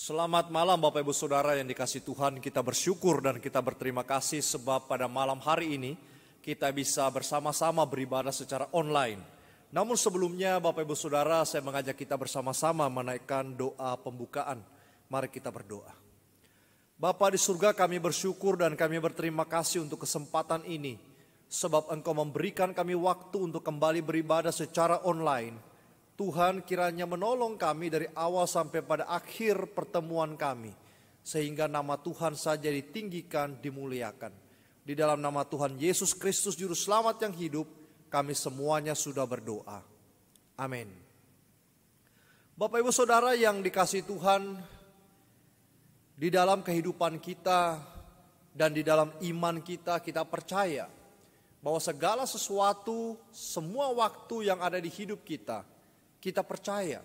Selamat malam Bapak Ibu Saudara yang dikasihi Tuhan, kita bersyukur dan kita berterima kasih sebab pada malam hari ini kita bisa bersama-sama beribadah secara online. Namun sebelumnya Bapak Ibu Saudara, saya mengajak kita bersama-sama menaikkan doa pembukaan. Mari kita berdoa. Bapa di surga, kami bersyukur dan kami berterima kasih untuk kesempatan ini, sebab Engkau memberikan kami waktu untuk kembali beribadah secara online. Tuhan, kiranya menolong kami dari awal sampai pada akhir pertemuan kami, sehingga nama Tuhan saja ditinggikan, dimuliakan. Di dalam nama Tuhan Yesus Kristus Juru Selamat yang hidup, kami semuanya sudah berdoa. Amin. Bapak Ibu Saudara yang dikasihi Tuhan, di dalam kehidupan kita dan di dalam iman kita, kita percaya bahwa segala sesuatu, semua waktu yang ada di hidup kita percaya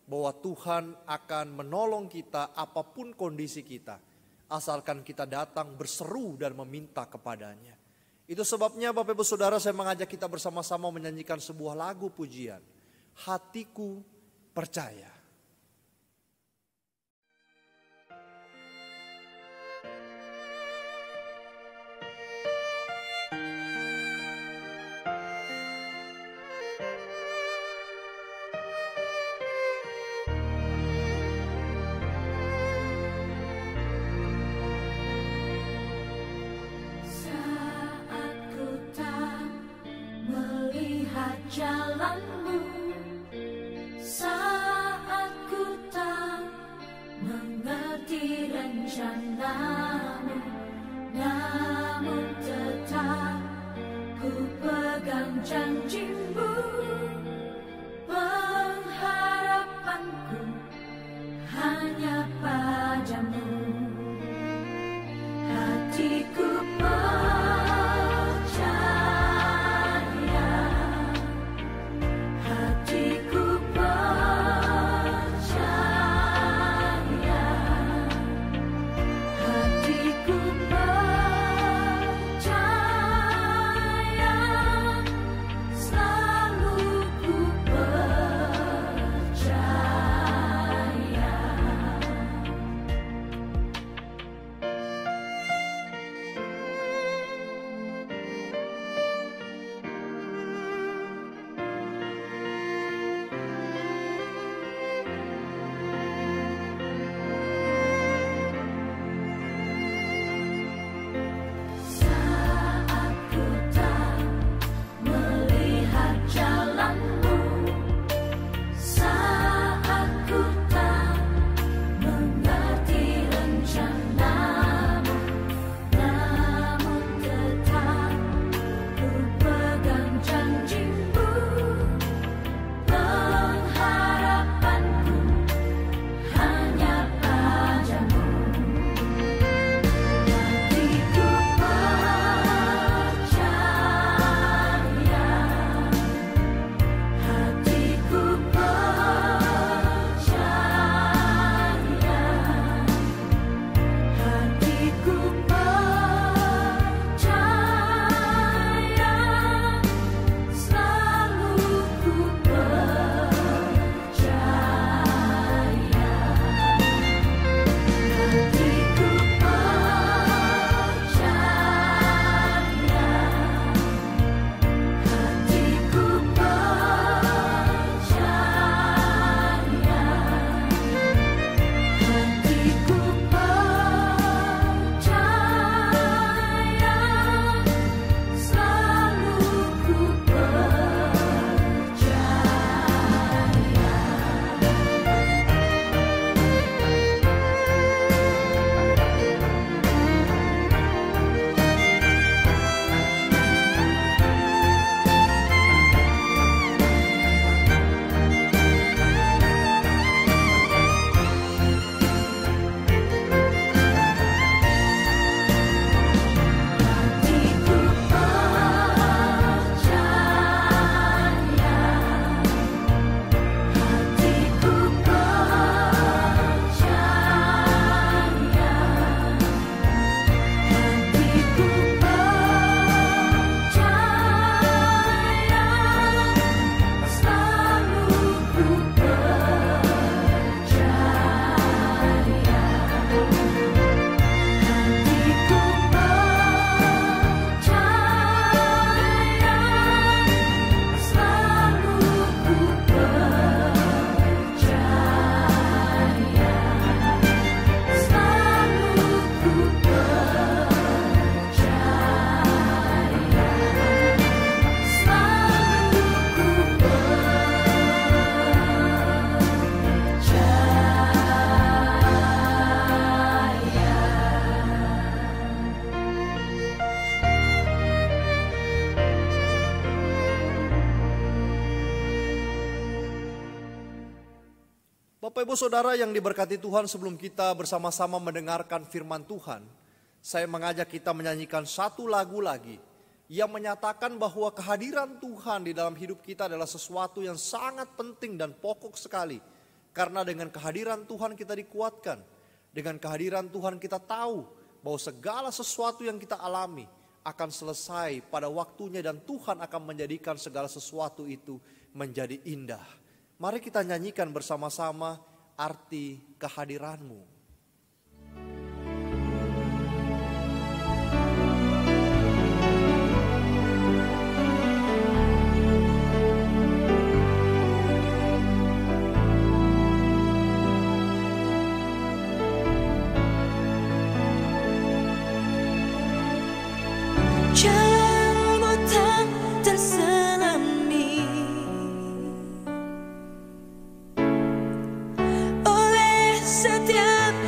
bahwa Tuhan akan menolong kita apapun kondisi kita, asalkan kita datang berseru dan meminta kepadanya. Itu sebabnya Bapak Ibu Saudara, saya mengajak kita bersama-sama menyanyikan sebuah lagu pujian, Hatiku Percaya. Jalanmu saat ku tak mengerti rencanamu, namun tetap ku pegang janjimu. Pengharapanku hanya padamu. Hatiku Bapak Ibu Saudara yang diberkati Tuhan, sebelum kita bersama-sama mendengarkan firman Tuhan, saya mengajak kita menyanyikan satu lagu lagi yang menyatakan bahwa kehadiran Tuhan di dalam hidup kita adalah sesuatu yang sangat penting dan pokok sekali. Karena dengan kehadiran Tuhan kita dikuatkan. Dengan kehadiran Tuhan kita tahu bahwa segala sesuatu yang kita alami akan selesai pada waktunya dan Tuhan akan menjadikan segala sesuatu itu menjadi indah. Mari kita nyanyikan bersama-sama arti kehadiran-Mu. Setiap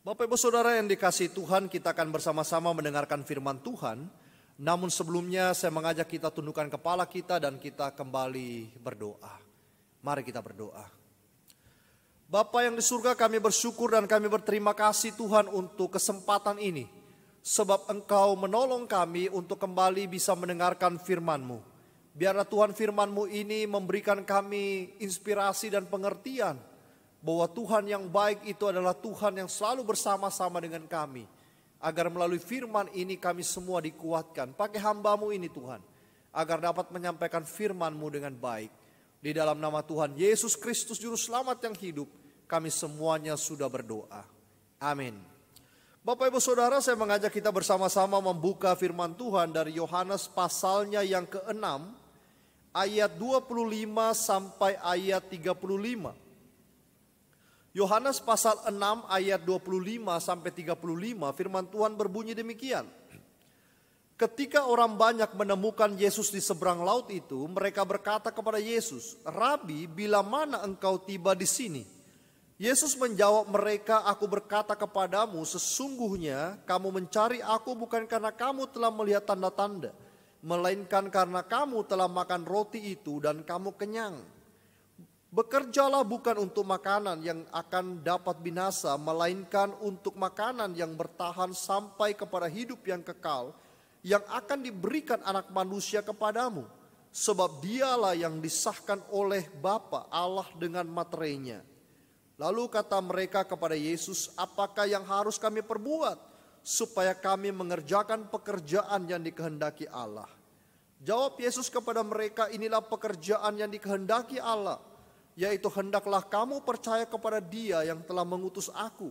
Bapak Ibu Saudara yang dikasihi Tuhan, kita akan bersama-sama mendengarkan firman Tuhan. Namun sebelumnya saya mengajak kita tundukkan kepala kita dan kita kembali berdoa. Mari kita berdoa. Bapa yang di surga, kami bersyukur dan kami berterima kasih Tuhan untuk kesempatan ini. Sebab Engkau menolong kami untuk kembali bisa mendengarkan firman-Mu. Biarlah Tuhan firman-Mu ini memberikan kami inspirasi dan pengertian bahwa Tuhan yang baik itu adalah Tuhan yang selalu bersama-sama dengan kami. Agar melalui firman ini kami semua dikuatkan. Pakai hamba-Mu ini Tuhan, agar dapat menyampaikan firman-Mu dengan baik. Di dalam nama Tuhan Yesus Kristus Juru Selamat yang hidup, kami semuanya sudah berdoa. Amin. Bapak Ibu Saudara, saya mengajak kita bersama-sama membuka firman Tuhan dari Yohanes pasalnya yang ke-6, ayat 25 sampai ayat 35. Yohanes pasal 6 ayat 25 sampai 35, firman Tuhan berbunyi demikian. Ketika orang banyak menemukan Yesus di seberang laut itu, mereka berkata kepada Yesus, "Rabi, bila mana engkau tiba di sini?" Yesus menjawab mereka, "Aku berkata kepadamu, sesungguhnya kamu mencari aku bukan karena kamu telah melihat tanda-tanda, melainkan karena kamu telah makan roti itu dan kamu kenyang. Bekerjalah bukan untuk makanan yang akan dapat binasa, melainkan untuk makanan yang bertahan sampai kepada hidup yang kekal, yang akan diberikan anak manusia kepadamu. Sebab dialah yang disahkan oleh Bapa Allah dengan materainya." Lalu kata mereka kepada Yesus, "Apakah yang harus kami perbuat supaya kami mengerjakan pekerjaan yang dikehendaki Allah?" Jawab Yesus kepada mereka, "Inilah pekerjaan yang dikehendaki Allah, yaitu hendaklah kamu percaya kepada Dia yang telah mengutus aku."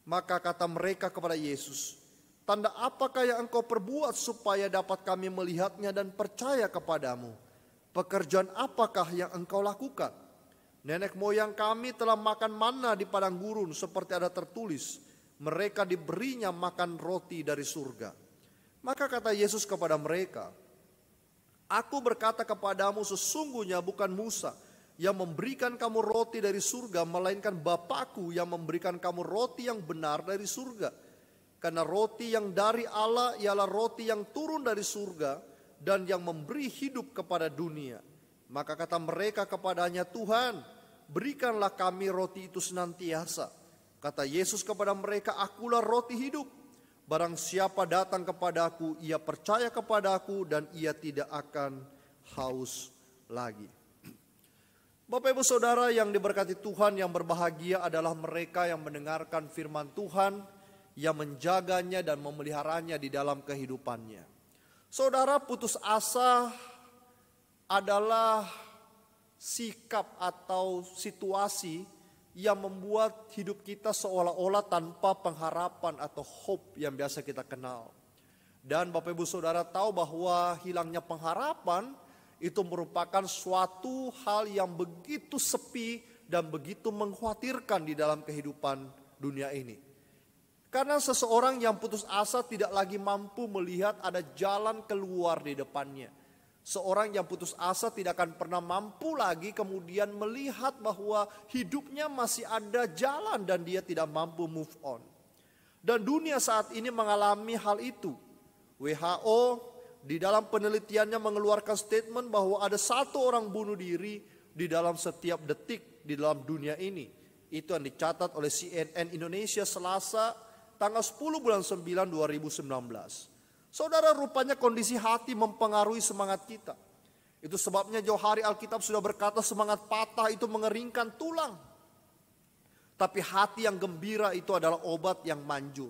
Maka kata mereka kepada Yesus, "Tanda apakah yang engkau perbuat supaya dapat kami melihatnya dan percaya kepadamu? Pekerjaan apakah yang engkau lakukan? Nenek moyang kami telah makan manna di padang gurun seperti ada tertulis, mereka diberinya makan roti dari surga." Maka kata Yesus kepada mereka, "Aku berkata kepadamu, sesungguhnya bukan Musa yang memberikan kamu roti dari surga, melainkan Bapakku yang memberikan kamu roti yang benar dari surga. Karena roti yang dari Allah ialah roti yang turun dari surga dan yang memberi hidup kepada dunia." Maka kata mereka kepadanya, "Tuhan, berikanlah kami roti itu senantiasa." Kata Yesus kepada mereka, "Akulah roti hidup. Barang siapa datang kepadaku, ia percaya kepadaku dan ia tidak akan haus lagi." Bapak Ibu Saudara yang diberkati Tuhan, yang berbahagia adalah mereka yang mendengarkan firman Tuhan, yang menjaganya dan memeliharanya di dalam kehidupannya. Saudara, putus asa adalah sikap atau situasi yang membuat hidup kita seolah-olah tanpa pengharapan atau hope yang biasa kita kenal. Dan Bapak Ibu Saudara tahu bahwa hilangnya pengharapan itu merupakan suatu hal yang begitu sepi dan begitu mengkhawatirkan di dalam kehidupan dunia ini. Karena seseorang yang putus asa tidak lagi mampu melihat ada jalan keluar di depannya. Seorang yang putus asa tidak akan pernah mampu lagi kemudian melihat bahwa hidupnya masih ada jalan dan dia tidak mampu move on. Dan dunia saat ini mengalami hal itu. WHO di dalam penelitiannya mengeluarkan statement bahwa ada 1 orang bunuh diri di dalam setiap detik di dalam dunia ini. Itu yang dicatat oleh CNN Indonesia Selasa tanggal 10 bulan 9 2019. Saudara, rupanya kondisi hati mempengaruhi semangat kita. Itu sebabnya jauh hari Alkitab sudah berkata semangat patah itu mengeringkan tulang. Tapi hati yang gembira itu adalah obat yang manjur.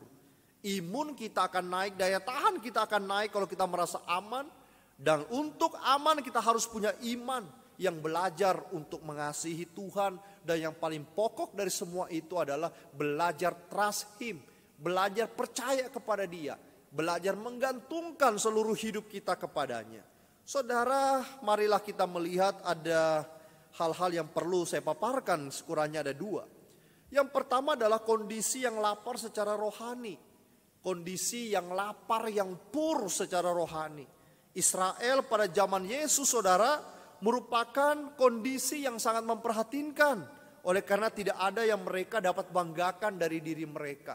Imun kita akan naik, daya tahan kita akan naik kalau kita merasa aman. Dan untuk aman kita harus punya iman yang belajar untuk mengasihi Tuhan. Dan yang paling pokok dari semua itu adalah belajar trust Him. Belajar percaya kepada Dia. Belajar menggantungkan seluruh hidup kita kepadanya. Saudara, marilah kita melihat ada hal-hal yang perlu saya paparkan, sekurangnya ada 2. Yang pertama adalah kondisi yang lapar secara rohani. Kondisi yang lapar, yang pur secara rohani. Israel pada zaman Yesus, saudara, merupakan kondisi yang sangat memprihatinkan. Oleh karena tidak ada yang mereka dapat banggakan dari diri mereka.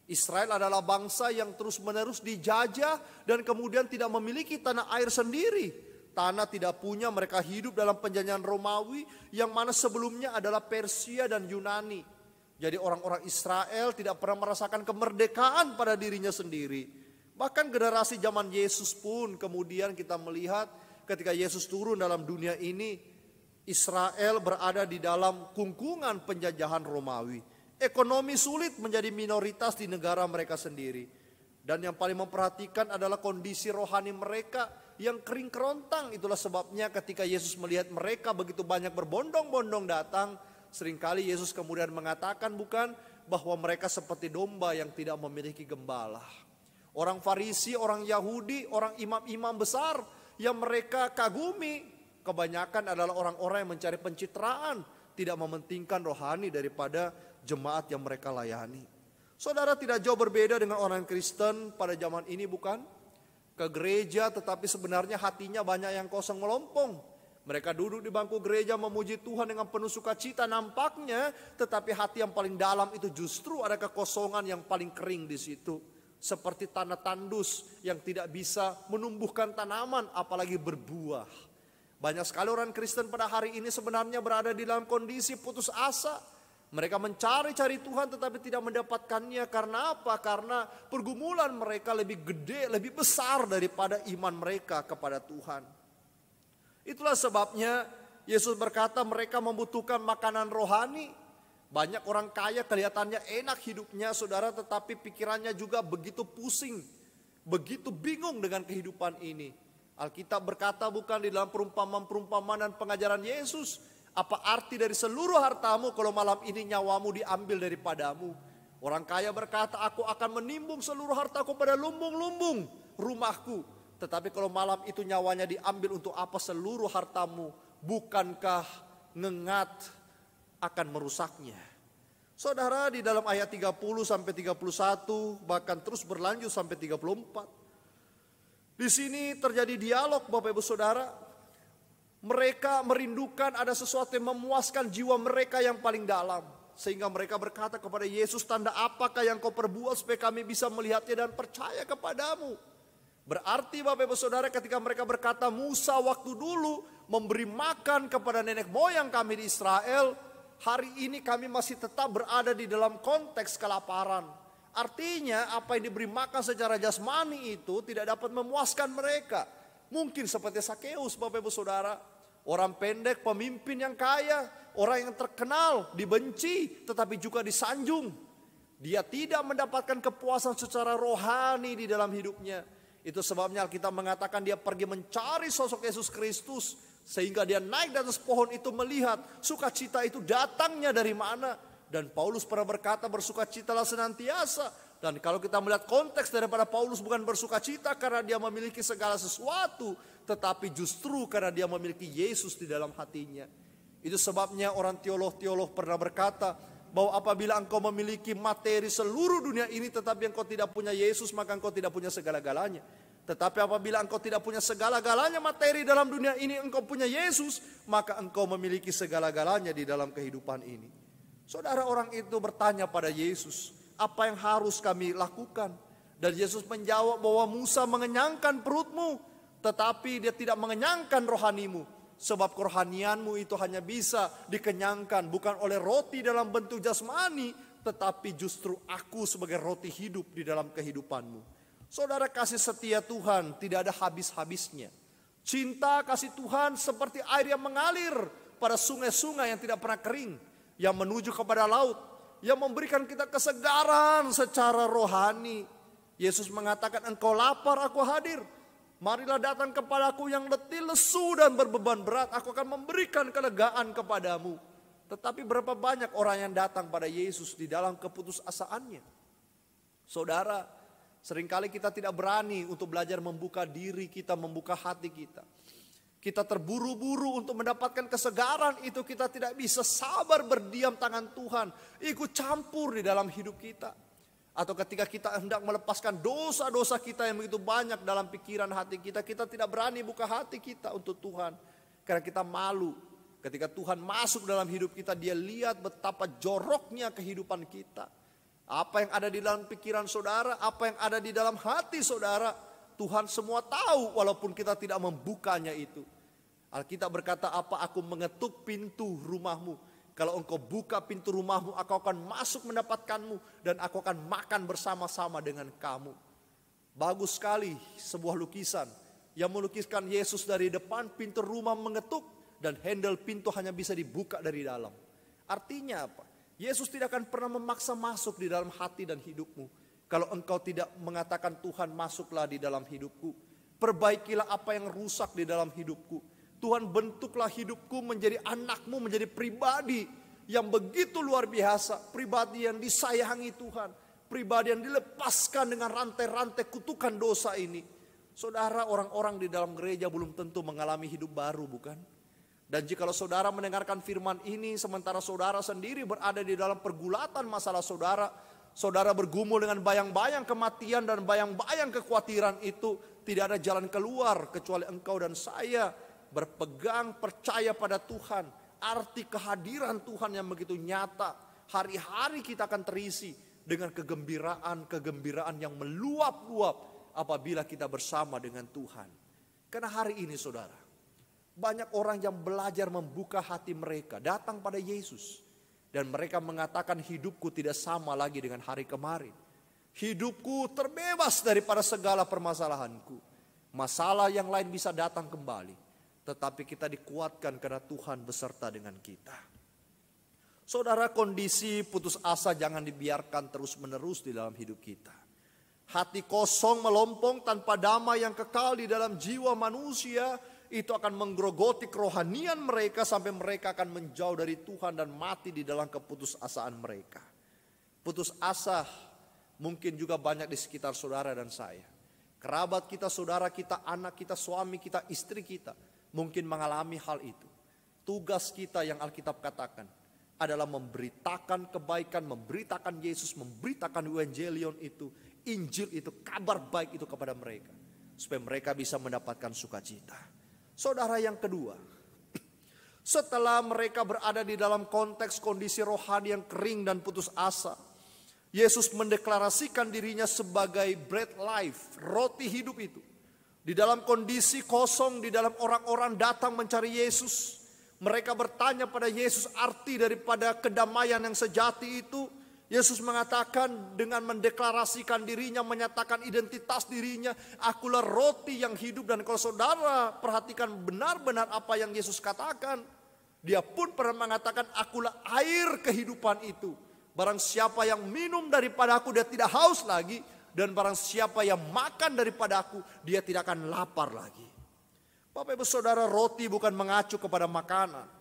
Israel adalah bangsa yang terus-menerus dijajah dan kemudian tidak memiliki tanah air sendiri. Tanah tidak punya, mereka hidup dalam penjajahan Romawi yang mana sebelumnya adalah Persia dan Yunani. Jadi orang-orang Israel tidak pernah merasakan kemerdekaan pada dirinya sendiri. Bahkan generasi zaman Yesus pun kemudian kita melihat ketika Yesus turun dalam dunia ini, Israel berada di dalam kungkungan penjajahan Romawi. Ekonomi sulit, menjadi minoritas di negara mereka sendiri. Dan yang paling memperhatikan adalah kondisi rohani mereka yang kering kerontang. Itulah sebabnya ketika Yesus melihat mereka begitu banyak berbondong-bondong datang, seringkali Yesus kemudian mengatakan bukan bahwa mereka seperti domba yang tidak memiliki gembala. Orang Farisi, orang Yahudi, orang imam-imam besar yang mereka kagumi, kebanyakan adalah orang-orang yang mencari pencitraan, tidak mementingkan rohani daripada jemaat yang mereka layani. Saudara, tidak jauh berbeda dengan orang Kristen pada zaman ini bukan? Ke gereja tetapi sebenarnya hatinya banyak yang kosong melompong. Mereka duduk di bangku gereja memuji Tuhan dengan penuh sukacita nampaknya, tetapi hati yang paling dalam itu justru ada kekosongan yang paling kering di situ. Seperti tanah tandus yang tidak bisa menumbuhkan tanaman apalagi berbuah. Banyak sekali orang Kristen pada hari ini sebenarnya berada di dalam kondisi putus asa. Mereka mencari-cari Tuhan tetapi tidak mendapatkannya. Karena apa? Karena pergumulan mereka lebih gede, lebih besar daripada iman mereka kepada Tuhan. Itulah sebabnya Yesus berkata mereka membutuhkan makanan rohani. Banyak orang kaya kelihatannya enak hidupnya saudara, tetapi pikirannya juga begitu pusing, begitu bingung dengan kehidupan ini. Alkitab berkata bukan di dalam perumpamaan-perumpamaan dan pengajaran Yesus, apa arti dari seluruh hartamu kalau malam ini nyawamu diambil daripadamu? Orang kaya berkata, aku akan menimbung seluruh hartaku pada lumbung-lumbung rumahku. Tetapi kalau malam itu nyawanya diambil, untuk apa seluruh hartamu? Bukankah ngengat akan merusaknya? Saudara, di dalam ayat 30 sampai 31 bahkan terus berlanjut sampai 34. Di sini terjadi dialog Bapak Ibu Saudara. Mereka merindukan ada sesuatu yang memuaskan jiwa mereka yang paling dalam. Sehingga mereka berkata kepada Yesus, tanda apakah yang kau perbuat supaya kami bisa melihatnya dan percaya kepadamu? Berarti Bapak Ibu Saudara, ketika mereka berkata Musa waktu dulu memberi makan kepada nenek moyang kami di Israel, hari ini kami masih tetap berada di dalam konteks kelaparan. Artinya apa yang diberi makan secara jasmani itu tidak dapat memuaskan mereka. Mungkin seperti Sakeus Bapak Ibu Saudara, orang pendek, pemimpin yang kaya, orang yang terkenal, dibenci tetapi juga disanjung. Dia tidak mendapatkan kepuasan secara rohani di dalam hidupnya. Itu sebabnya Alkitab mengatakan dia pergi mencari sosok Yesus Kristus, sehingga dia naik di atas pohon itu melihat sukacita itu datangnya dari mana. Dan Paulus pernah berkata bersukacitalah senantiasa. Dan kalau kita melihat konteks daripada Paulus, bukan bersukacita karena dia memiliki segala sesuatu, tetapi justru karena dia memiliki Yesus di dalam hatinya. Itu sebabnya orang teolog-teolog pernah berkata bahwa apabila engkau memiliki materi seluruh dunia ini tetapi engkau tidak punya Yesus, maka engkau tidak punya segala-galanya. Tetapi apabila engkau tidak punya segala-galanya materi dalam dunia ini, engkau punya Yesus, maka engkau memiliki segala-galanya di dalam kehidupan ini. Saudara, orang itu bertanya pada Yesus, apa yang harus kami lakukan? Dan Yesus menjawab bahwa Musa mengenyangkan perutmu, tetapi dia tidak mengenyangkan rohanimu. Sebab kerohanianmu itu hanya bisa dikenyangkan bukan oleh roti dalam bentuk jasmani, tetapi justru aku sebagai roti hidup di dalam kehidupanmu. Saudara, kasih setia Tuhan tidak ada habis-habisnya. Cinta kasih Tuhan seperti air yang mengalir pada sungai-sungai yang tidak pernah kering, yang menuju kepada laut, yang memberikan kita kesegaran secara rohani. Yesus mengatakan, engkau lapar, aku hadir. Marilah datang kepadaku yang letih, lesu dan berbeban berat, aku akan memberikan kelegaan kepadamu. Tetapi berapa banyak orang yang datang pada Yesus di dalam keputusasaannya? Saudara, seringkali kita tidak berani untuk belajar membuka diri kita, membuka hati kita. Kita terburu-buru untuk mendapatkan kesegaran itu, kita tidak bisa sabar berdiam tangan Tuhan ikut campur di dalam hidup kita. Atau ketika kita hendak melepaskan dosa-dosa kita yang begitu banyak dalam pikiran hati kita, kita tidak berani buka hati kita untuk Tuhan. Karena kita malu. Ketika Tuhan masuk dalam hidup kita, dia lihat betapa joroknya kehidupan kita. Apa yang ada di dalam pikiran saudara, apa yang ada di dalam hati saudara, Tuhan semua tahu walaupun kita tidak membukanya itu. Alkitab berkata, apa aku mengetuk pintu rumahmu. Kalau engkau buka pintu rumahmu, aku akan masuk mendapatkanmu dan aku akan makan bersama-sama dengan kamu. Bagus sekali sebuah lukisan yang melukiskan Yesus dari depan pintu rumah mengetuk dan handle pintu hanya bisa dibuka dari dalam. Artinya apa? Yesus tidak akan pernah memaksa masuk di dalam hati dan hidupmu. Kalau engkau tidak mengatakan, Tuhan masuklah di dalam hidupku. Perbaikilah apa yang rusak di dalam hidupku. Tuhan bentuklah hidupku menjadi anakmu, menjadi pribadi yang begitu luar biasa. Pribadi yang disayangi Tuhan. Pribadi yang dilepaskan dengan rantai-rantai kutukan dosa ini. Saudara, orang-orang di dalam gereja belum tentu mengalami hidup baru, bukan? Dan jikalau saudara mendengarkan firman ini sementara saudara sendiri berada di dalam pergulatan masalah saudara, saudara bergumul dengan bayang-bayang kematian dan bayang-bayang kekhawatiran itu, tidak ada jalan keluar kecuali engkau dan saya berpegang percaya pada Tuhan. Arti kehadiran Tuhan yang begitu nyata, hari-hari kita akan terisi dengan kegembiraan yang meluap-luap apabila kita bersama dengan Tuhan. Karena hari ini saudara, banyak orang yang belajar membuka hati mereka, datang pada Yesus. Dan mereka mengatakan, hidupku tidak sama lagi dengan hari kemarin. Hidupku terbebas daripada segala permasalahanku. Masalah yang lain bisa datang kembali. Tetapi kita dikuatkan karena Tuhan beserta dengan kita. Saudara, kondisi putus asa jangan dibiarkan terus-menerus di dalam hidup kita. Hati kosong melompong tanpa damai yang kekal di dalam jiwa manusia, itu akan menggerogoti kerohanian mereka sampai mereka akan menjauh dari Tuhan dan mati di dalam keputusasaan mereka. Putus asa mungkin juga banyak di sekitar saudara dan saya. Kerabat kita, saudara kita, anak kita, suami kita, istri kita mungkin mengalami hal itu. Tugas kita yang Alkitab katakan adalah memberitakan kebaikan, memberitakan Yesus, memberitakan Evangelion itu, Injil itu, kabar baik itu kepada mereka. Supaya mereka bisa mendapatkan sukacita. Saudara, yang kedua, setelah mereka berada di dalam konteks kondisi rohani yang kering dan putus asa, Yesus mendeklarasikan dirinya sebagai bread life, roti hidup itu. Di dalam kondisi kosong, di dalam orang-orang datang mencari Yesus, mereka bertanya pada Yesus arti daripada kedamaian yang sejati itu. Yesus mengatakan dengan mendeklarasikan dirinya, menyatakan identitas dirinya, akulah roti yang hidup. Dan kalau saudara perhatikan benar-benar apa yang Yesus katakan, dia pun pernah mengatakan, akulah air kehidupan itu. Barang siapa yang minum daripada aku, dia tidak haus lagi. Dan barang siapa yang makan daripada aku, dia tidak akan lapar lagi. Bapak ibu saudara, roti bukan mengacu kepada makanan,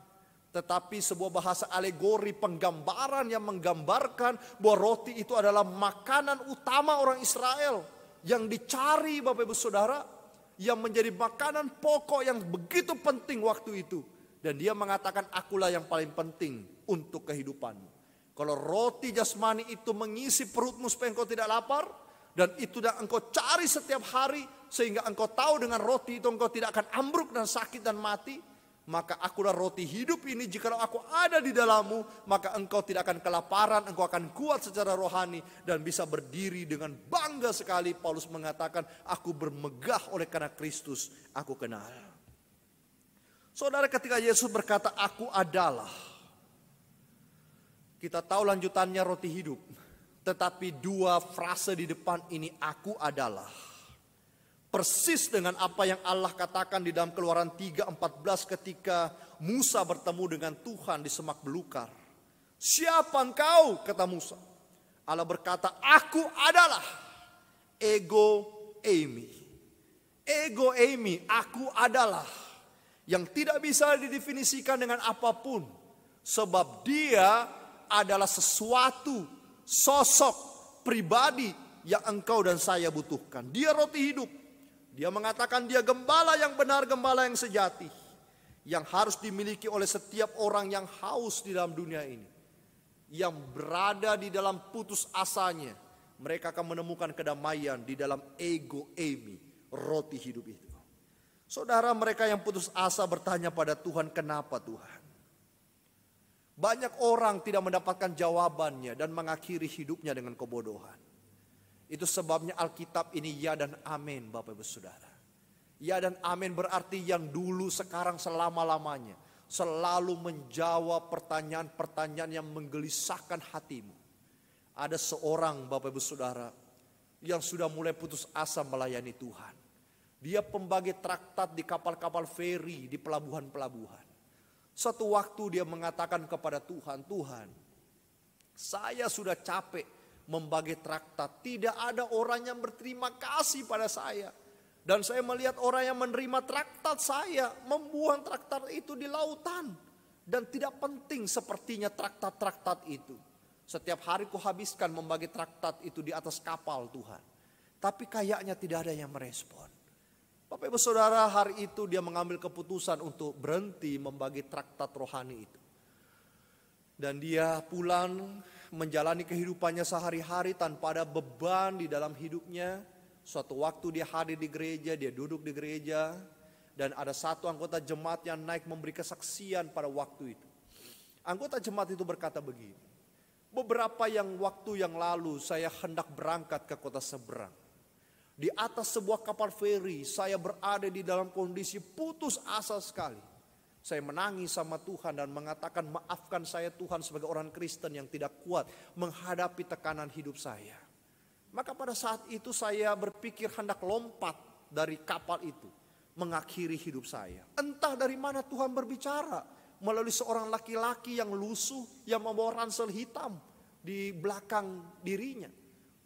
tetapi sebuah bahasa alegori, penggambaran yang menggambarkan bahwa roti itu adalah makanan utama orang Israel yang dicari Bapak Ibu Saudara, yang menjadi makanan pokok yang begitu penting waktu itu. Dan dia mengatakan, akulah yang paling penting untuk kehidupanmu. Kalau roti jasmani itu mengisi perutmu supaya engkau tidak lapar, dan itu yang engkau cari setiap hari sehingga engkau tahu dengan roti itu engkau tidak akan ambruk dan sakit dan mati, maka akulah roti hidup ini, jikalau aku ada di dalammu, maka engkau tidak akan kelaparan, engkau akan kuat secara rohani dan bisa berdiri dengan bangga sekali. Paulus mengatakan, aku bermegah oleh karena Kristus aku kenal. Saudara, ketika Yesus berkata, aku adalah, kita tahu lanjutannya roti hidup. Tetapi dua frase di depan ini, aku adalah, persis dengan apa yang Allah katakan di dalam Keluaran 3:14 ketika Musa bertemu dengan Tuhan di semak belukar. Siapa engkau? Kata Musa. Allah berkata, aku adalah ego eimi. Ego eimi, aku adalah. Yang tidak bisa didefinisikan dengan apapun. Sebab dia adalah sesuatu, sosok, pribadi yang engkau dan saya butuhkan. Dia roti hidup. Dia mengatakan dia gembala yang benar, gembala yang sejati. Yang harus dimiliki oleh setiap orang yang haus di dalam dunia ini. Yang berada di dalam putus asanya. Mereka akan menemukan kedamaian di dalam ego eimi, roti hidup itu. Saudara, mereka yang putus asa bertanya pada Tuhan, kenapa Tuhan? Banyak orang tidak mendapatkan jawabannya dan mengakhiri hidupnya dengan kebodohan. Itu sebabnya Alkitab ini ya dan amin, Bapak Ibu Saudara. Ya dan amin berarti yang dulu, sekarang, selama-lamanya. Selalu menjawab pertanyaan-pertanyaan yang menggelisahkan hatimu. Ada seorang, Bapak Ibu Saudara, yang sudah mulai putus asa melayani Tuhan. Dia pembagi traktat di kapal-kapal feri, di pelabuhan-pelabuhan. Suatu waktu dia mengatakan kepada Tuhan, Tuhan, saya sudah capek membagi traktat. Tidak ada orang yang berterima kasih pada saya. Dan saya melihat orang yang menerima traktat saya membuang traktat itu di lautan. Dan tidak penting sepertinya traktat-traktat itu. Setiap hari kuhabiskan membagi traktat itu di atas kapal Tuhan. Tapi kayaknya tidak ada yang merespon. Bapak Ibu Saudara, hari itu dia mengambil keputusan untuk berhenti membagi traktat rohani itu. Dan dia pulang menjalani kehidupannya sehari-hari tanpa ada beban di dalam hidupnya. Suatu waktu dia hadir di gereja, dia duduk di gereja. Dan ada satu anggota jemaat yang naik memberi kesaksian pada waktu itu. Anggota jemaat itu berkata begini, beberapa waktu yang lalu saya hendak berangkat ke kota seberang. Di atas sebuah kapal feri saya berada di dalam kondisi putus asa sekali. Saya menangis sama Tuhan dan mengatakan, maafkan saya Tuhan sebagai orang Kristen yang tidak kuat menghadapi tekanan hidup saya. Maka pada saat itu saya berpikir hendak lompat dari kapal itu, mengakhiri hidup saya. Entah dari mana Tuhan berbicara melalui seorang laki-laki yang lusuh, yang membawa ransel hitam di belakang dirinya.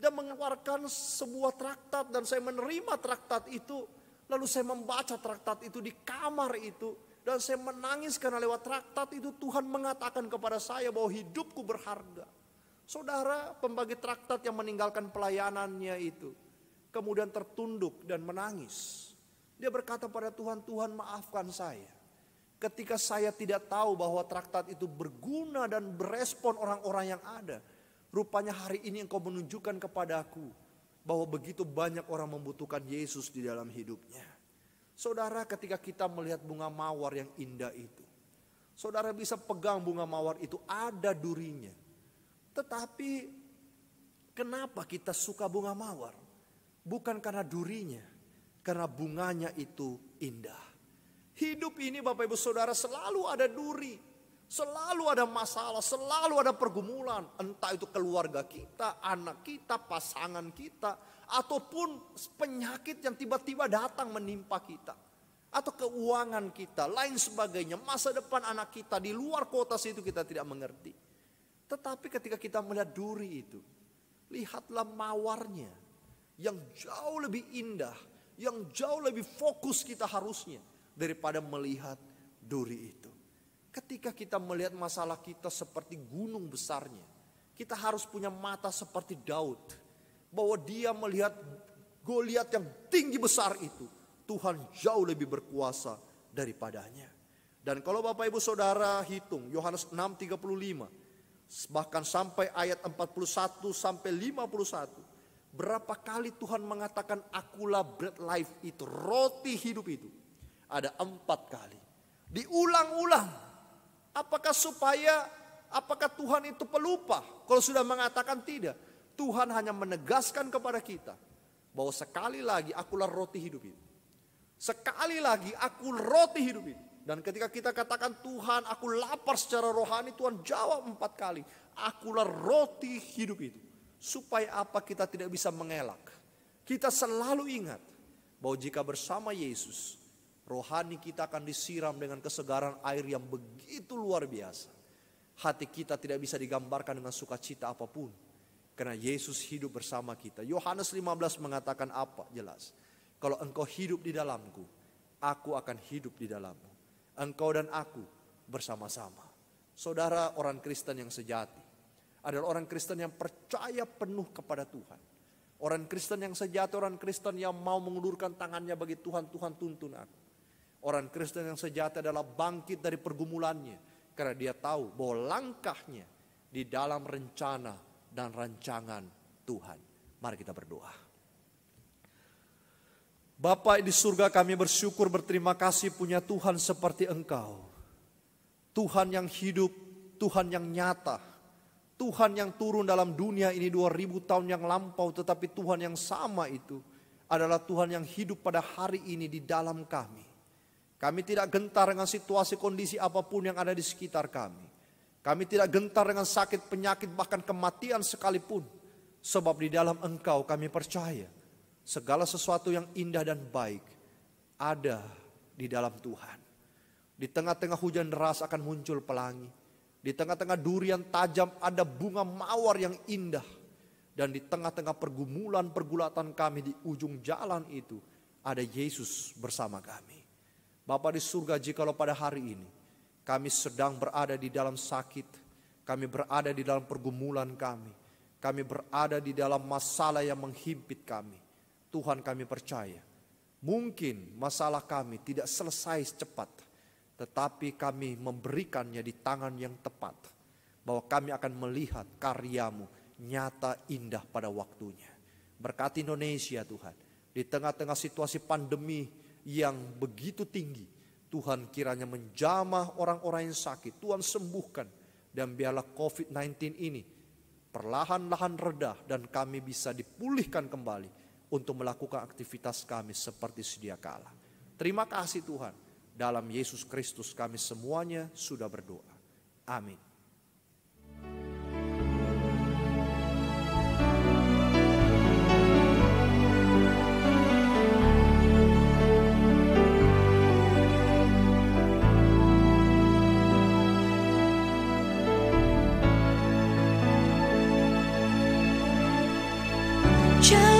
Dan mengeluarkan sebuah traktat dan saya menerima traktat itu. Lalu saya membaca traktat itu di kamar itu. Dan saya menangis karena lewat traktat itu Tuhan mengatakan kepada saya bahwa hidupku berharga. Saudara, pembagi traktat yang meninggalkan pelayanannya itu kemudian tertunduk dan menangis. Dia berkata pada Tuhan, Tuhan maafkan saya. Ketika saya tidak tahu bahwa traktat itu berguna dan berespon orang-orang yang ada. Rupanya hari ini Engkau menunjukkan kepadaku bahwa begitu banyak orang membutuhkan Yesus di dalam hidupnya. Saudara, ketika kita melihat bunga mawar yang indah itu, saudara bisa pegang bunga mawar itu, ada durinya. Tetapi kenapa kita suka bunga mawar? Bukan karena durinya, karena bunganya itu indah. Hidup ini Bapak Ibu Saudara selalu ada duri, selalu ada masalah, selalu ada pergumulan. Entah itu keluarga kita, anak kita, pasangan kita, ataupun penyakit yang tiba-tiba datang menimpa kita. Atau keuangan kita, lain sebagainya. Masa depan anak kita di luar kota situ kita tidak mengerti. Tetapi ketika kita melihat duri itu, lihatlah mawarnya yang jauh lebih indah, yang jauh lebih fokus kita harusnya daripada melihat duri itu. Ketika kita melihat masalah kita seperti gunung besarnya, kita harus punya mata seperti Daud. Bahwa dia melihat Goliat yang tinggi besar itu, Tuhan jauh lebih berkuasa daripadanya. Dan kalau Bapak Ibu Saudara hitung Yohanes 6:35, bahkan sampai ayat 41 sampai 51, berapa kali Tuhan mengatakan akulah bread life itu, roti hidup itu. Ada 4 kali. Diulang-ulang. Apakah Tuhan itu pelupa? Kalau sudah mengatakan tidak, Tuhan hanya menegaskan kepada kita bahwa sekali lagi akulah roti hidup itu. Sekali lagi aku roti hidup itu. Dan ketika kita katakan Tuhan aku lapar secara rohani, Tuhan jawab 4 kali. Akulah roti hidup itu. Supaya apa kita tidak bisa mengelak. Kita selalu ingat bahwa jika bersama Yesus, rohani kita akan disiram dengan kesegaran air yang begitu luar biasa. Hati kita tidak bisa digambarkan dengan sukacita apapun. Karena Yesus hidup bersama kita. Yohanes 15 mengatakan apa? Jelas. Kalau engkau hidup di dalamku, aku akan hidup di dalammu. Engkau dan aku bersama-sama. Saudara, orang Kristen yang sejati adalah orang Kristen yang percaya penuh kepada Tuhan. Orang Kristen yang sejati, orang Kristen yang mau mengulurkan tangannya bagi Tuhan, Tuhan tuntun aku. Orang Kristen yang sejati adalah bangkit dari pergumulannya. Karena dia tahu bahwa langkahnya di dalam rencana dan rancangan Tuhan. Mari kita berdoa. Bapa di surga, kami bersyukur berterima kasih punya Tuhan seperti Engkau. Tuhan yang hidup Tuhan yang nyata. Tuhan yang turun dalam dunia ini 2000 tahun yang lampau, tetapi Tuhan yang sama itu adalah Tuhan yang hidup pada hari ini di dalam kami. Kami tidak gentar dengan situasi kondisi apapun yang ada di sekitar kami. Kami tidak gentar dengan sakit, penyakit, bahkan kematian sekalipun. Sebab di dalam Engkau kami percaya segala sesuatu yang indah dan baik ada di dalam Tuhan. Di tengah-tengah hujan deras akan muncul pelangi. Di tengah-tengah durian tajam ada bunga mawar yang indah. Dan di tengah-tengah pergulatan kami di ujung jalan itu ada Yesus bersama kami. Bapa di surga, jikalau pada hari ini kami sedang berada di dalam sakit, kami berada di dalam pergumulan kami berada di dalam masalah yang menghimpit kami, Tuhan, kami percaya mungkin masalah kami tidak selesai cepat, tetapi kami memberikannya di tangan yang tepat, bahwa kami akan melihat karya-Mu nyata indah pada waktunya. Berkati Indonesia Tuhan, di tengah-tengah situasi pandemi yang begitu tinggi, Tuhan kiranya menjamah orang-orang yang sakit, Tuhan sembuhkan, dan biarlah COVID-19 ini perlahan-lahan reda dan kami bisa dipulihkan kembali untuk melakukan aktivitas kami seperti sedia kala. Terima kasih Tuhan, dalam Yesus Kristus kami semuanya sudah berdoa. Amin. Just